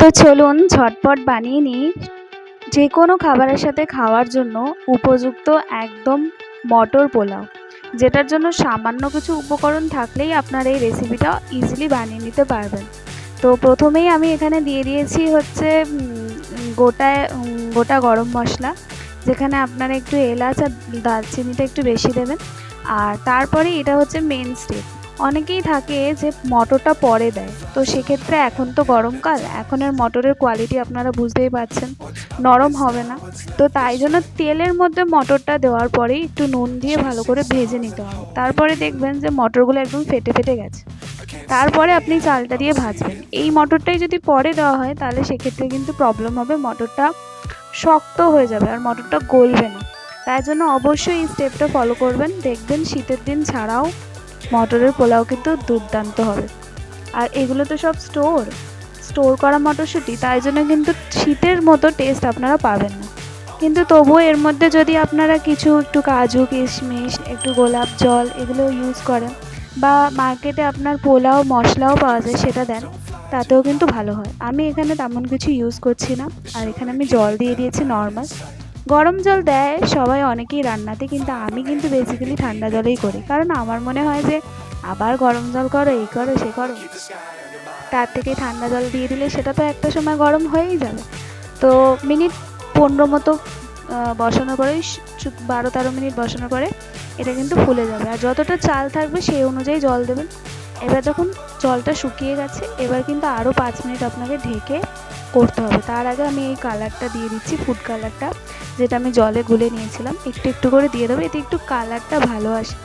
তো চলুন ঝটপট বানিয়ে নিই যে কোনো খাবারের সাথে খাওয়ার জন্য উপযুক্ত একদম মটর পোলাও, যেটার জন্য সামান্য কিছু উপকরণ থাকলেই আপনার এই রেসিপিটা ইজিলি বানিয়ে নিতে পারবেন। তো প্রথমেই আমি এখানে দিয়ে দিয়েছি হচ্ছে গোটা গরম মশলা, যেখানে আপনারা একটু এলাচ আর দারচিনিটা একটু বেশি দেবেন। আর তারপরে এটা হচ্ছে মেন স্টেপ। অনেকেই থাকে যে মটরটা পরে দেয়, তো সেক্ষেত্রে এখন তো গরমকাল, এখনের মটরের কোয়ালিটি আপনারা বুঝতেই পারছেন, নরম হবে না। তো তাই জন্য তেলের মধ্যে মটরটা দেওয়ার পরেই একটু নুন দিয়ে ভালো করে ভেজে নিতে হবে। তারপরে দেখবেন যে মটরগুলো একদম ফেটে ফেটে গেছে। তারপরে আপনি চালটা দিয়ে ভাজবেন। এই মটরটাই যদি পরে দেওয়া হয় তাহলে সেক্ষেত্রে কিন্তু প্রবলেম হবে, মটরটা শক্ত হয়ে যাবে আর মটরটা গলবে না। তাই জন্য অবশ্যই এই স্টেপটা ফলো করবেন, দেখবেন শীতের দিন ছাড়াও মটরের পোলাও কিন্তু দুর্দান্ত হবে। আর এগুলো তো সব স্টোর করা মটরশুঁটি, তাই জন্য কিন্তু শীতের মতো টেস্ট আপনারা পাবেন না। কিন্তু তবুও এর মধ্যে যদি আপনারা কিছু একটু কাজু কিশমিশ, একটু গোলাপ জল এগুলো ইউজ করেন, বা মার্কেটে আপনার পোলাও মশলাও পাওয়া যায় সেটা দেন, তাতেও কিন্তু ভালো হয়। আমি এখানে তেমন কিছু ইউজ করছি না। আর এখানে আমি জল দিয়ে দিয়েছি নর্মাল। গরম জল দেয় সবাই অনেকেই রান্নাতে, কিন্তু আমি কিন্তু বেসিক্যালি ঠান্ডা জলেই করি, কারণ আমার মনে হয় যে আবার গরম জল করো, এই করো সে করো, তার থেকে ঠান্ডা জল দিয়ে দিলে সেটা তো একটা সময় গরম হয়েই যাবে। তো মিনিট 15 মতো বসানোর পরেই 12-13 মিনিট বসানোর পরে এটা কিন্তু ফুলে যাবে। আর যতটা চাল থাকবে সেই অনুযায়ী জল দেবেন। এবার যখন জলটা শুকিয়ে গেছে, এবার কিন্তু আরও 5 মিনিট আপনাকে ঢেকে করতে হবে। তার আগে আমি এই কালারটা দিয়ে দিচ্ছি, ফুড কালারটা, যেটা আমি জলে গুলে নিয়েছিলাম, একটু একটু করে দিয়ে দেবো, এতে একটু কালারটা ভালো আসে।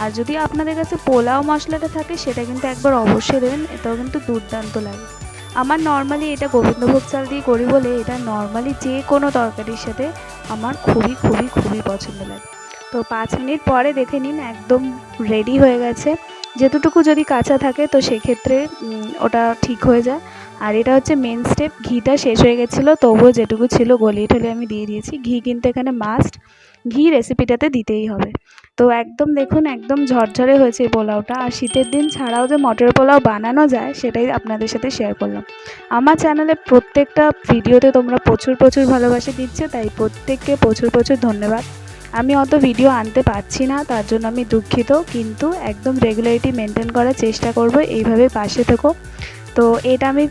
আর যদি আপনাদের কাছে পোলাও মশলাটা থাকে সেটা কিন্তু একবার অবশ্যই দেবেন, এটাও কিন্তু দুর্দান্ত লাগে। আমার নর্মালি এটা গোবিন্দভোগ চাল দিয়ে করি বলে এটা নর্মালি যে কোনো তরকারির সাথে আমার খুবই খুবই খুবই পছন্দ লাগে। তো 5 মিনিট পরে দেখে নিন একদম রেডি হয়ে গেছে। যেতটুকু যদি কাঁচা থাকে তো সেক্ষেত্রে ওটা ঠিক হয়ে যায়। আর এটা হচ্ছে মেন স্টেপ। ঘিটা শেষ হয়ে গেছিলো, তবুও যেটুকু ছিল গলিয়ে ঠলে আমি দিয়ে দিয়েছি। ঘি কিন্তু এখানে মাস্ট, ঘি রেসিপিটাতে দিতেই হবে। তো একদম দেখুন একদম ঝরঝরে হয়েছে এই পোলাওটা। আর শীতের দিন ছাড়াও যে মটরের পোলাও বানানো যায় সেটাই আপনাদের সাথে শেয়ার করলাম। আমার চ্যানেলে প্রত্যেকটা ভিডিওতে তোমরা প্রচুর প্রচুর ভালোবাসা দিচ্ছে, তাই প্রত্যেককে প্রচুর প্রচুর ধন্যবাদ। আমি অত ভিডিও আনতে পারছি না, তার জন্য আমি দুঃখিত, কিন্তু একদম রেগুলারিটি মেনটেন করার চেষ্টা করব। এইভাবে পাশে থেকো। তো এটা আমি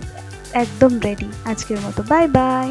একদম রেডি আজকের মতো। Bye bye.